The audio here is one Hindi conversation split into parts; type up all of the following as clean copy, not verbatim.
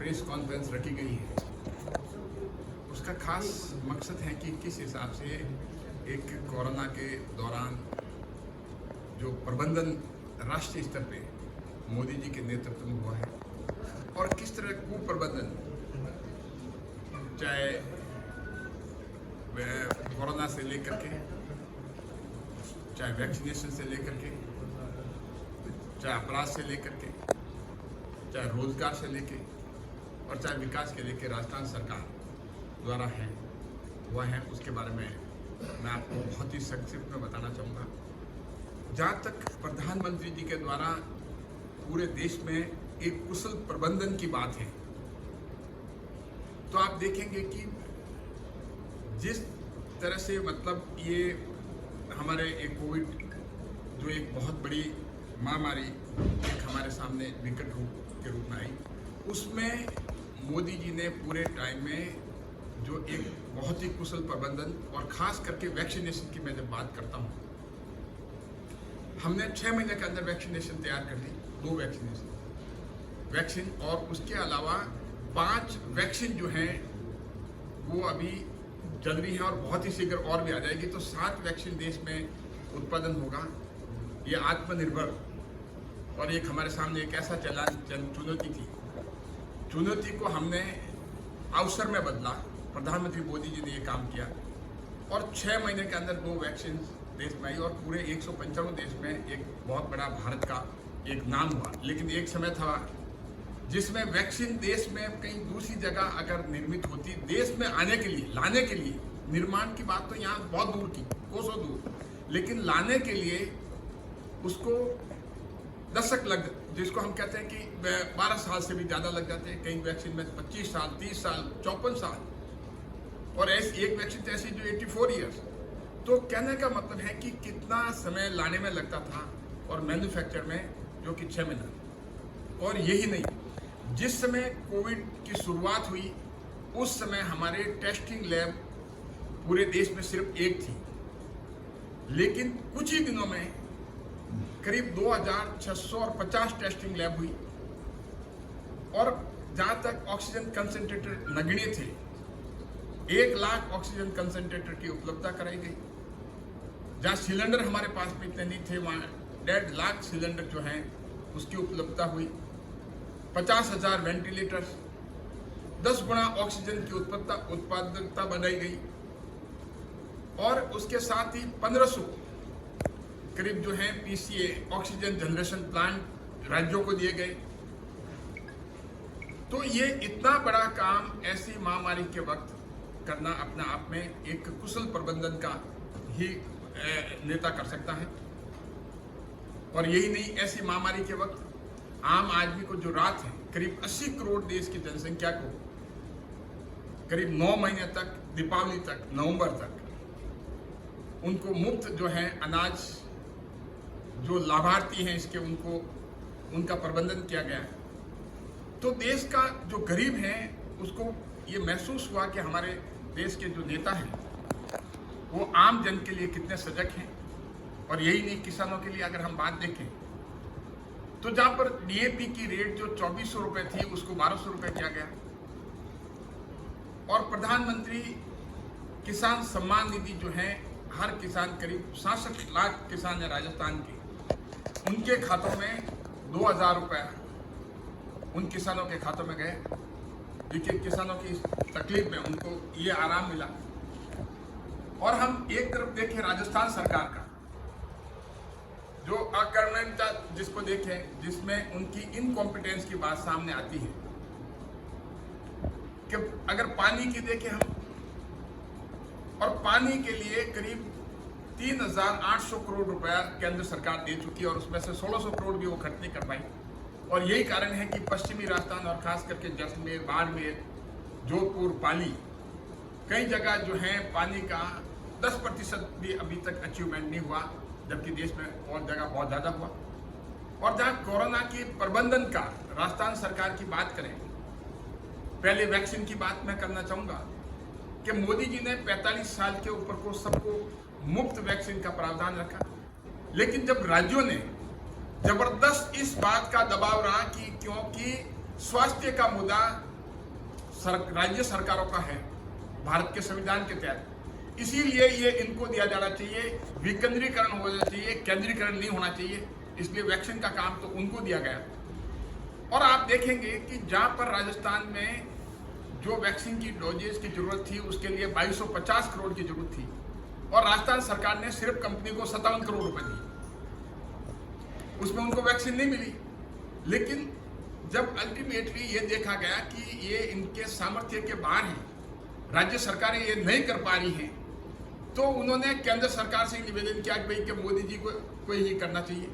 प्रेस कॉन्फ्रेंस रखी गई है, उसका खास मकसद है कि किस हिसाब से एक कोरोना के दौरान जो प्रबंधन राष्ट्रीय स्तर पे मोदी जी के नेतृत्व में हुआ है और किस तरह कुप्रबंधन, चाहे कोरोना से लेकर के, चाहे वैक्सीनेशन से लेकर के, चाहे अपराध से लेकर के, चाहे रोजगार से लेके और चाहे विकास के लेके राजस्थान सरकार द्वारा है हुआ है, उसके बारे में मैं आपको बहुत ही संक्षिप्त में बताना चाहूँगा। जहाँ तक प्रधानमंत्री जी के द्वारा पूरे देश में एक कुशल प्रबंधन की बात है, तो आप देखेंगे कि जिस तरह से मतलब ये हमारे एक कोविड जो एक बहुत बड़ी महामारी एक हमारे सामने विकट रूप के रूप में आई, उसमें मोदी जी ने पूरे टाइम में जो एक बहुत ही कुशल प्रबंधन और खास करके वैक्सीनेशन की मैं जब बात करता हूँ, हमने 6 महीने के अंदर वैक्सीनेशन तैयार कर दी, 2 वैक्सीन और उसके अलावा 5 वैक्सीन जो हैं वो अभी चल रही हैं और बहुत ही शीघ्र और भी आ जाएगी, तो 7 वैक्सीन देश में उत्पादन होगा। ये आत्मनिर्भर और एक हमारे सामने एक ऐसा चुनौती थी, चुनौती को हमने अवसर में बदला। प्रधानमंत्री मोदी जी ने ये काम किया और 6 महीने के अंदर 2 वैक्सीन देश में आई और पूरे 195 देश में एक बहुत बड़ा भारत का एक नाम हुआ। लेकिन एक समय था जिसमें वैक्सीन देश में कहीं दूसरी जगह अगर निर्मित होती, देश में आने के लिए, लाने के लिए, निर्माण की बात तो यहाँ बहुत दूर की, कोसों दूर, लेकिन लाने के लिए उसको दशक लग, जिसको हम कहते हैं कि 12 साल से भी ज़्यादा लग जाते हैं, कई वैक्सीन में 25 साल, 30 साल, 54 साल, और ऐसी एक वैक्सीन तो ऐसी जो 84 ईयर्स। तो कहने का मतलब है कि कितना समय लाने में लगता था और मैन्युफैक्चर में जो कि 6 महीना। और यही नहीं, जिस समय कोविड की शुरुआत हुई उस समय हमारे टेस्टिंग लैब पूरे देश में सिर्फ एक थी, लेकिन कुछ ही दिनों में करीब 2650 टेस्टिंग लैब हुई और जहाँ तक ऑक्सीजन कंसंट्रेटर नगण्य थे, 1 लाख ऑक्सीजन कंसंट्रेटर की उपलब्धता कराई गई। जहाँ सिलेंडर हमारे पास में इतने नहीं थे, वहाँ 1.5 लाख सिलेंडर जो हैं उसकी उपलब्धता हुई। 50,000 वेंटिलेटर्स, 10 गुना ऑक्सीजन की उत्पादकता बनाई गई और उसके साथ ही 1500 करीब जो है पीसीए ऑक्सीजन जनरेशन प्लांट राज्यों को दिए गए। तो ये इतना बड़ा काम ऐसी महामारी के वक्त करना अपने आप में एक कुशल प्रबंधन का ही नेता कर सकता है। और यही नहीं, ऐसी महामारी के वक्त आम आदमी को जो रात है, करीब 80 करोड़ देश की जनसंख्या को करीब 9 महीने तक, दीपावली तक, नवंबर तक उनको मुफ्त जो है अनाज, जो लाभार्थी हैं इसके, उनको उनका प्रबंधन किया गया है। तो देश का जो गरीब है उसको ये महसूस हुआ कि हमारे देश के जो नेता हैं वो आम जन के लिए कितने सजग हैं। और यही नहीं, किसानों के लिए अगर हम बात देखें तो जहाँ पर डीएपी की रेट जो 2400 रुपये थी उसको 1200 रुपये किया गया और प्रधानमंत्री किसान सम्मान निधि जो है, हर किसान, करीब 66 लाख किसान है राजस्थान के, उनके खातों में 2000 रुपये उन किसानों के खातों में गए। देखिए, किसानों की तकलीफ में उनको ये आराम मिला। और हम एक तरफ देखें राजस्थान सरकार का जो अगवर्नमेंट जिसको देखें, जिसमें उनकी इनकॉम्पिटेंस की बात सामने आती है कि अगर पानी की देखें हम, और पानी के लिए करीब 3800 करोड़ रुपया केंद्र सरकार दे चुकी है और उसमें से 1600 करोड़ भी वो खर्च नहीं कर पाई। और यही कारण है कि पश्चिमी राजस्थान और खास करके जैसलमेर, बाड़मेर, जोधपुर, पाली, कई जगह जो है पानी का 10% भी अभी तक अचीवमेंट नहीं हुआ, जबकि देश में और जगह बहुत ज़्यादा हुआ। और जहाँ कोरोना की प्रबंधन का राजस्थान सरकार की बात करें, पहले वैक्सीन की बात मैं करना चाहूँगा कि मोदी जी ने 45 साल के ऊपर को सबको मुफ्त वैक्सीन का प्रावधान रखा, लेकिन जब राज्यों ने जबरदस्त इस बात का दबाव रहा कि क्योंकि स्वास्थ्य का मुद्दा राज्य सरकारों का है भारत के संविधान के तहत। इसीलिए ये इनको दिया जाना चाहिए, विकेंद्रीकरण होना चाहिए, केंद्रीकरण नहीं होना चाहिए। इसलिए वैक्सीन का काम तो उनको दिया गया। और आप देखेंगे कि जहां पर राजस्थान में जो वैक्सीन की डोजेस की जरूरत थी उसके लिए 2250 करोड़ की जरूरत थी और राजस्थान सरकार ने सिर्फ कंपनी को 57 करोड़ रुपए दिए, उसमें उनको वैक्सीन नहीं मिली। लेकिन जब अल्टीमेटली ये देखा गया कि ये इनके सामर्थ्य के बाहर है, राज्य सरकारें ये नहीं कर पा रही हैं, तो उन्होंने केंद्र सरकार से निवेदन किया कि भाई कि मोदी जी को ही करना चाहिए।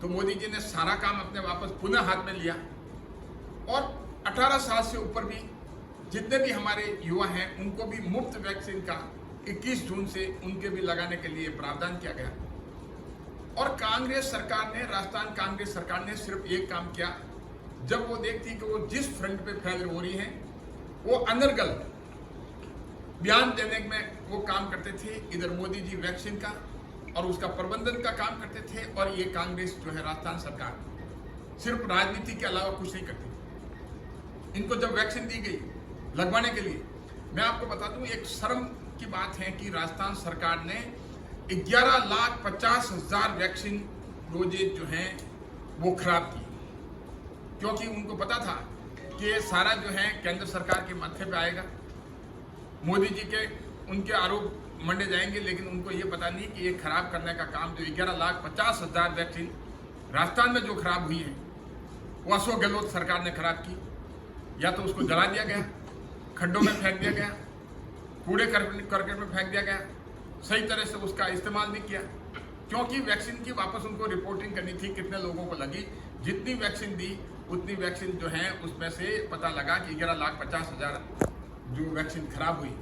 तो मोदी जी ने सारा काम अपने वापस पुनः हाथ में लिया और 18 साल से ऊपर भी जितने भी हमारे युवा हैं उनको भी मुफ्त वैक्सीन का 21 जून से उनके भी लगाने के लिए प्रावधान किया गया। और कांग्रेस सरकार ने, राजस्थान कांग्रेस सरकार ने सिर्फ एक काम किया, जब वो देखती कि वो जिस फ्रंट पे फैल हो रही हैं वो अनर्गल बयान देने में वो काम करते थे। इधर मोदी जी वैक्सीन का और उसका प्रबंधन का काम करते थे और ये कांग्रेस जो है राजस्थान सरकार सिर्फ राजनीति के अलावा कुछ नहीं करती। इनको जब वैक्सीन दी गई लगवाने के लिए, मैं आपको बता दूं एक शर्म की बात है कि राजस्थान सरकार ने 11,50,000 वैक्सीन डोजेज जो हैं वो खराब की, क्योंकि उनको पता था कि ये सारा जो है केंद्र सरकार के माथे पे आएगा, मोदी जी के उनके आरोप मंडे जाएंगे। लेकिन उनको ये पता नहीं कि ये खराब करने का काम जो 11,50,000 वैक्सीन राजस्थान में जो खराब हुई है वो अशोक गहलोत सरकार ने खराब की। या तो उसको जला दिया गया, खड्डों में फेंक दिया गया, कूड़े करकट में फेंक दिया गया, सही तरह से उसका इस्तेमाल नहीं किया, क्योंकि वैक्सीन की वापस उनको रिपोर्टिंग करनी थी कितने लोगों को लगी। जितनी वैक्सीन दी उतनी वैक्सीन जो है उसमें से पता लगा कि 11,50,000 जो वैक्सीन खराब हुई।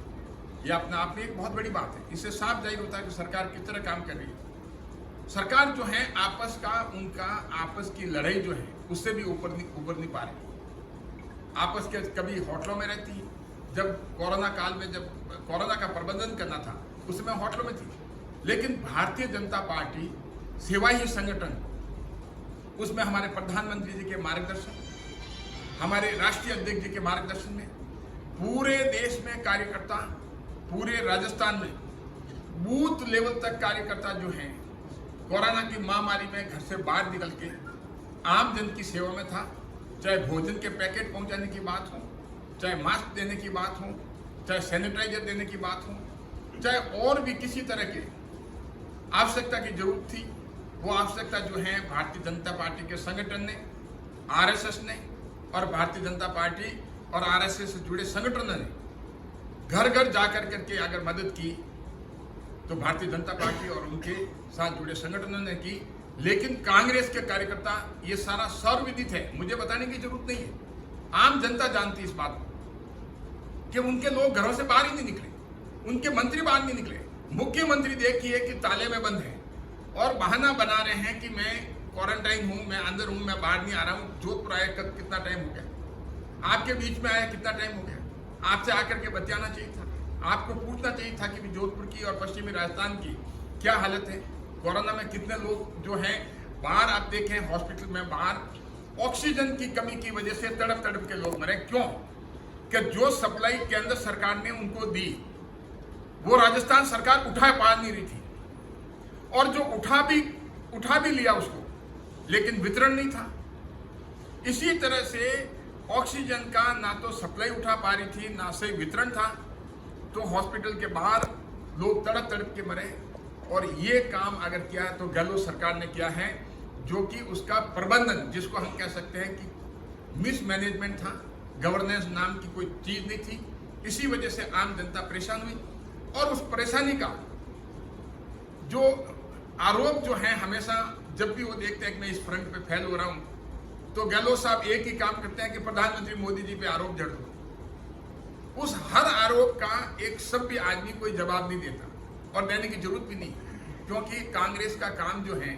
यह अपने आप में एक बहुत बड़ी बात है। इससे साफ जाहिर होता है कि सरकार किस तरह काम कर रही है। सरकार जो है आपस का उनका आपस की लड़ाई जो है उससे भी उबर नहीं पा रही। आपस के कभी होटलों में रहती है, जब कोरोना काल में जब कोरोना का प्रबंधन करना था उसमें होटलों में थी, लेकिन भारतीय जनता पार्टी सेवा ही संगठन, उसमें हमारे प्रधानमंत्री जी के मार्गदर्शन, हमारे राष्ट्रीय अध्यक्ष जी के मार्गदर्शन में पूरे देश में कार्यकर्ता, पूरे राजस्थान में बूथ लेवल तक कार्यकर्ता जो हैं कोरोना की महामारी में घर से बाहर निकल के आम जन की सेवा में था। चाहे भोजन के पैकेट पहुंचाने की बात हो, चाहे मास्क देने की बात हो, चाहे सैनिटाइजर देने की बात हो, चाहे और भी किसी तरह के आवश्यकता की जरूरत थी, वो आवश्यकता जो है भारतीय जनता पार्टी के संगठन ने, आरएसएस ने और भारतीय जनता पार्टी और आरएसएस से जुड़े संगठनों ने घर घर जाकर करके अगर मदद की तो भारतीय जनता पार्टी और उनके साथ जुड़े संगठनों ने की। लेकिन कांग्रेस के कार्यकर्ता, ये सारा सर्वविदित है, मुझे बताने की जरूरत नहीं है, आम जनता जानती इस बात को कि उनके लोग घरों से बाहर ही नहीं निकले, उनके मंत्री बाहर नहीं निकले। मुख्यमंत्री देखिए कि ताले में बंद है और बहाना बना रहे हैं कि मैं क्वारंटाइन हूं, मैं अंदर हूं, मैं बाहर नहीं आ रहा हूं। जोधपुर आए कितना टाइम हो गया, आपके बीच में आया कितना टाइम हो गया, आपसे आकर के बतियाना चाहिए था, आपको पूछना चाहिए था कि जोधपुर की और पश्चिमी राजस्थान की क्या हालत है, कोरोना में कितने लोग जो हैं बाहर। आप देखें हॉस्पिटल में बाहर ऑक्सीजन की कमी की वजह से तड़प तड़प के लोग मरे। क्यों? कि जो सप्लाई केंद्र सरकार ने उनको दी वो राजस्थान सरकार उठा पा नहीं रही थी, और जो उठा भी लिया उसको, लेकिन वितरण नहीं था। इसी तरह से ऑक्सीजन का ना तो सप्लाई उठा पा रही थी, ना सही वितरण था, तो हॉस्पिटल के बाहर लोग तड़प तड़प के मरे। और ये काम अगर किया तो गहलोत सरकार ने किया है, जो कि उसका प्रबंधन, जिसको हम कह सकते हैं कि मिसमैनेजमेंट था, गवर्नेंस नाम की कोई चीज नहीं थी। इसी वजह से आम जनता परेशान हुई और उस परेशानी का जो आरोप जो है हमेशा जब भी वो देखते हैं कि मैं इस फ्रंट पे फैल हो रहा हूं, तो गहलोत साहब एक ही काम करते हैं कि प्रधानमंत्री मोदी जी पे आरोप जड़ दो। उस हर आरोप का एक सभ्य आदमी कोई जवाब नहीं देता और देने की जरूरत भी नहीं, क्योंकि कांग्रेस का काम जो है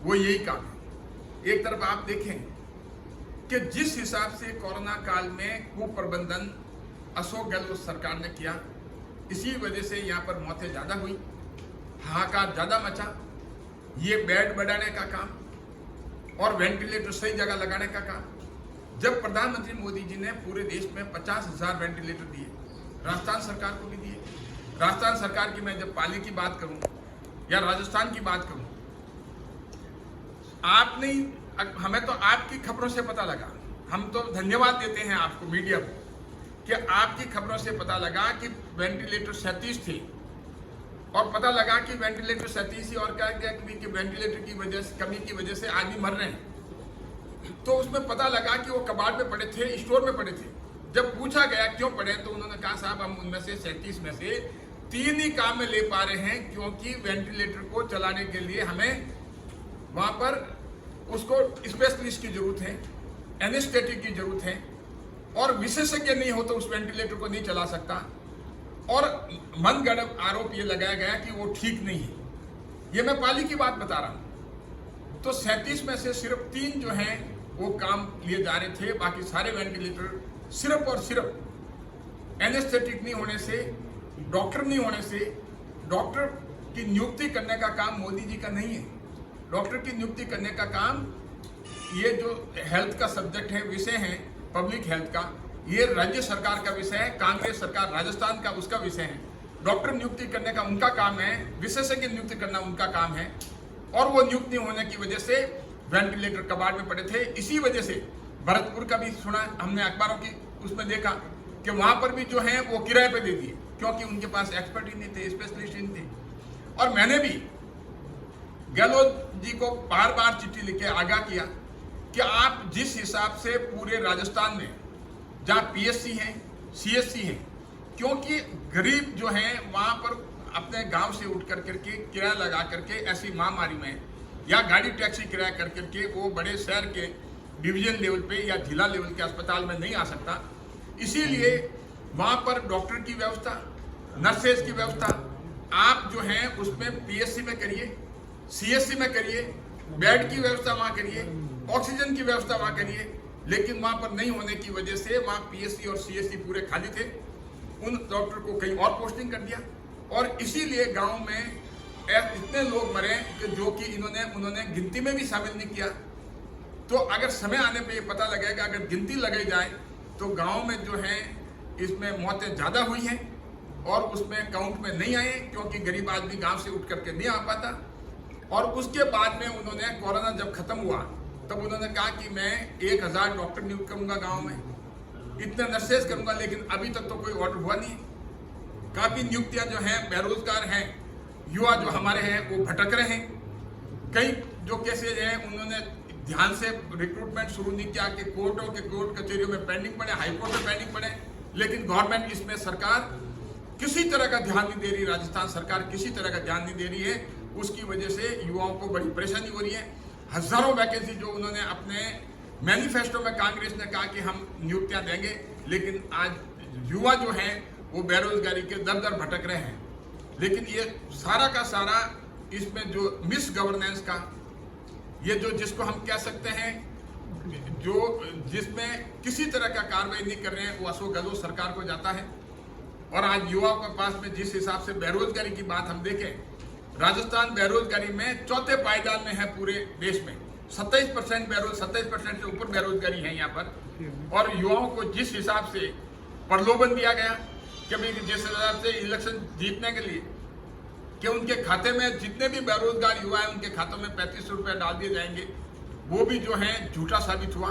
वो यही काम है। एक तरफ आप देखें कि जिस हिसाब से कोरोना काल में कुप्रबंधन अशोक गहलोत सरकार ने किया, इसी वजह से यहाँ पर मौतें ज्यादा हुई, हाहाकार ज्यादा मचा। ये बेड बढ़ाने का काम और वेंटिलेटर सही जगह लगाने का काम, जब प्रधानमंत्री मोदी जी ने पूरे देश में 50,000 वेंटिलेटर दिए, राजस्थान सरकार को भी दिए। राजस्थान सरकार की मैं जब पाली की बात करूं या राजस्थान की बात करूं, आपने हमें तो आपकी खबरों से पता लगा, हम तो धन्यवाद देते हैं आपको मीडिया को कि आपकी खबरों से पता लगा कि वेंटिलेटर 37 थे और पता लगा कि वेंटिलेटर 37 ही और क्या कि वेंटिलेटर की वजह से, कमी की वजह से आदमी मर रहे हैं। तो उसमें पता लगा कि वो कबाड़ में पड़े थे, स्टोर में पड़े थे। जब पूछा गया क्यों पड़े तो उन्होंने कहा साहब हम उनमें से 37 में से 3 ही काम में ले पा रहे हैं क्योंकि वेंटिलेटर को चलाने के लिए हमें वहां पर उसको स्पेशलिस्ट की जरूरत है, एनेस्थेटिक की जरूरत है और विशेषज्ञ नहीं हो तो उस वेंटिलेटर को नहीं चला सकता। और मनगढ़ंत आरोप ये लगाया गया कि वो ठीक नहीं है। ये मैं पाली की बात बता रहा हूं। तो 37 में से सिर्फ 3 जो हैं वो काम लिए जा रहे थे, बाकी सारे वेंटिलेटर सिर्फ और सिर्फ एनेस्थेटिक नहीं होने से, डॉक्टर नहीं होने से, डॉक्टर की नियुक्ति करने का काम मोदी जी का नहीं है। डॉक्टर की नियुक्ति करने का काम ये जो हेल्थ का सब्जेक्ट है, विषय है पब्लिक हेल्थ का, ये राज्य सरकार का विषय है, कांग्रेस सरकार राजस्थान का उसका विषय है। डॉक्टर नियुक्ति करने का उनका काम है, विशेषज्ञ नियुक्ति करना उनका काम है और वो नियुक्त नहीं होने की वजह से वेंटिलेटर कबाड़ में पड़े थे। इसी वजह से भरतपुर का भी सुना, हमने अखबारों की उसमें देखा कि वहां पर भी जो है वो किराए पे दे दिए क्योंकि उनके पास एक्सपर्ट ही नहीं थे, स्पेशलिस्ट ही नहीं थे। और मैंने भी गहलोत जी को बार बार चिट्ठी लिख के आगाह किया कि आप जिस हिसाब से पूरे राजस्थान में जहां पीएससी है, सीएससी है, क्योंकि गरीब जो है वहां पर अपने गांव से उठ कर करके किराया लगा करके ऐसी महामारी में या गाड़ी टैक्सी किराया कर करके वो बड़े शहर के डिवीजन लेवल पे या जिला लेवल के अस्पताल में नहीं आ सकता। इसीलिए वहां पर डॉक्टर की व्यवस्था, नर्सेज की व्यवस्था आप जो है उसमें पीएससी में करिए, सीएससी में करिए, बेड की व्यवस्था वहां करिए, ऑक्सीजन की व्यवस्था वहां करिए। लेकिन वहां पर नहीं होने की वजह से वहां पीएससी और सीएससी पूरे खाली थे। उन डॉक्टर को कहीं और पोस्टिंग कर दिया और इसीलिए गांव में इतने लोग मरे कि जो कि उन्होंने गिनती में भी शामिल नहीं किया। तो अगर समय आने पे ये पता लगेगा, अगर गिनती लगाई जाए तो गांव में जो है इसमें मौतें ज़्यादा हुई हैं और उसमें काउंट में नहीं आए क्योंकि गरीब आदमी गांव से उठ करके नहीं आ पाता। और उसके बाद में उन्होंने कोरोना जब खत्म हुआ तब उन्होंने कहा कि मैं 1000 डॉक्टर नियुक्त करूंगा गांव में, इतने नर्सेज करूंगा, लेकिन अभी तक तो कोई ऑर्डर हुआ नहीं। काफ़ी नियुक्तियां जो हैं, बेरोजगार हैं, युवा जो हमारे हैं वो भटक रहे हैं। कई जो केसेज हैं उन्होंने ध्यान से रिक्रूटमेंट शुरू नहीं किया कि कोर्ट कचहरियों में पेंडिंग पड़े, हाईकोर्ट में पेंडिंग पड़े, लेकिन गवर्नमेंट इसमें सरकार किसी तरह का ध्यान नहीं दे रही, राजस्थान सरकार किसी तरह का ध्यान नहीं दे रही है। उसकी वजह से युवाओं को बड़ी परेशानी हो रही है। हजारों वैकेंसी जो उन्होंने अपने मैनिफेस्टो में कांग्रेस ने कहा कि हम नियुक्तियां देंगे, लेकिन आज युवा जो हैं वो बेरोजगारी के दर दर भटक रहे हैं। लेकिन ये सारा का सारा इसमें जो मिस गवर्नेंस का, ये जो जिसको हम कह सकते हैं जो जिसमें किसी तरह का कार्रवाई नहीं कर रहे हैं, वो अशोक गहलोत सरकार को जाता है। और आज युवाओं के पास में जिस हिसाब से बेरोजगारी की बात हम देखें, राजस्थान बेरोजगारी में चौथे पायदान में है पूरे देश में। 27% से ऊपर बेरोजगारी है यहाँ पर। और युवाओं को जिस हिसाब से प्रलोभन दिया गया कि भाई जिस हिसाब से इलेक्शन जीतने के लिए कि उनके खाते में जितने भी बेरोजगार युवा हैं उनके खातों में 3500 रुपये डाल दिए जाएंगे, वो भी जो है झूठा साबित हुआ।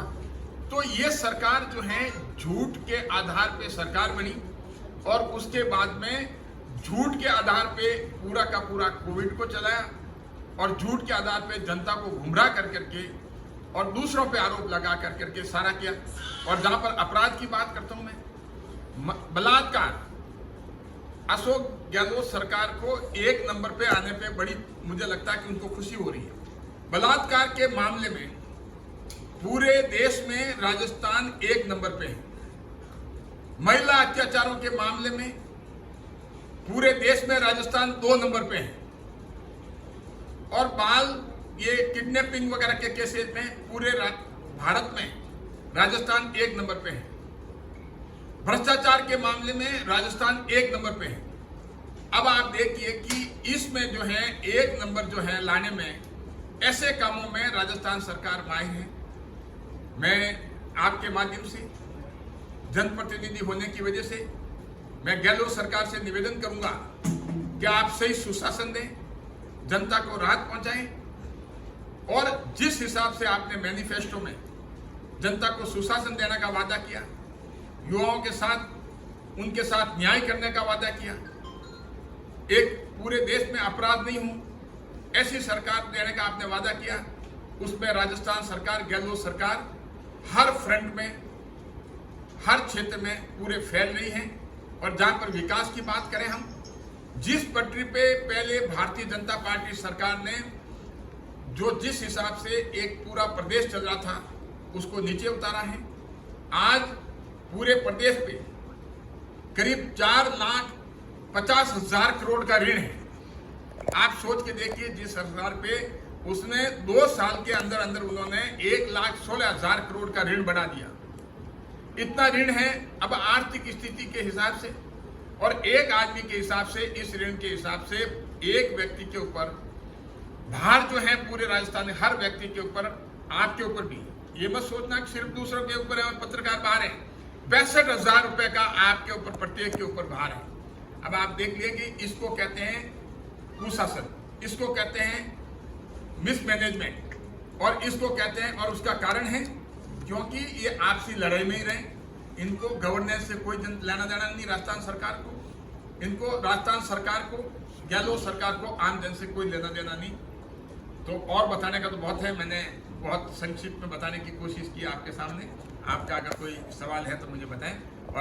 तो ये सरकार जो है झूठ के आधार पे सरकार बनी और उसके बाद में झूठ के आधार पे पूरा का पूरा कोविड को चलाया और झूठ के आधार पे जनता को गुमराह कर करके और दूसरों पे आरोप लगा कर करके सारा किया। और जहां पर अपराध की बात करता हूं मैं, बलात्कार, अशोक गहलोत सरकार को 1 नंबर पे आने पे बड़ी मुझे लगता है कि उनको खुशी हो रही है। बलात्कार के मामले में पूरे देश में राजस्थान 1 नंबर पे है। महिला अत्याचारों के मामले में पूरे देश में राजस्थान 2 नंबर पे है। और बाल ये किडनैपिंग वगैरह के केसेस में पूरे भारत में राजस्थान 1 नंबर पे है। भ्रष्टाचार के मामले में राजस्थान 1 नंबर पे है। अब आप देखिए कि इसमें जो है 1 नंबर जो है लाने में, ऐसे कामों में राजस्थान सरकार माहिर है। मैं आपके माध्यम से जनप्रतिनिधि होने की वजह से मैं गहलोत सरकार से निवेदन करूंगा कि आप सही सुशासन दें, जनता को राहत पहुंचाएं और जिस हिसाब से आपने मैनिफेस्टो में जनता को सुशासन देने का वादा किया, युवाओं के साथ उनके साथ न्याय करने का वादा किया, एक पूरे देश में अपराध नहीं हो ऐसी सरकार देने का आपने वादा किया, उसमें राजस्थान सरकार, गहलोत सरकार हर फ्रंट में, हर क्षेत्र में पूरे फैल रही है। और जहां पर विकास की बात करें, हम जिस पटरी पे पहले भारतीय जनता पार्टी सरकार ने जिस हिसाब से एक पूरा प्रदेश चल रहा था उसको नीचे उतारा है। आज पूरे प्रदेश पे करीब 4,50,000 करोड़ का ऋण है। आप सोच के देखिए, जिस सरकार पे उसने 2 साल के अंदर अंदर उन्होंने 1,16,000 करोड़ का ऋण बढ़ा दिया। इतना ऋण है अब आर्थिक स्थिति के हिसाब से और एक आदमी के हिसाब से, इस ऋण के हिसाब से एक व्यक्ति के ऊपर भार जो है पूरे राजस्थान में हर व्यक्ति के ऊपर, आपके ऊपर भी, ये मत सोचना कि सिर्फ दूसरों के ऊपर है और पत्रकार भार है। 65,000 रुपए का आपके ऊपर, प्रत्येक के ऊपर भार है। अब आप देख लिए कि इसको कहते हैं कुशासन, इसको कहते हैं मिसमैनेजमेंट और इसको कहते हैं, और उसका कारण है क्योंकि ये आपसी लड़ाई में ही रहे। इनको गवर्नेंस से कोई लेना देना नहीं, राजस्थान सरकार को, इनको राजस्थान सरकार को, गहलोत सरकार को आम जन से कोई लेना देना नहीं। तो और बताने का तो बहुत है, मैंने बहुत संक्षिप्त में बताने की कोशिश की आपके सामने। आपका अगर कोई सवाल है तो मुझे बताएं।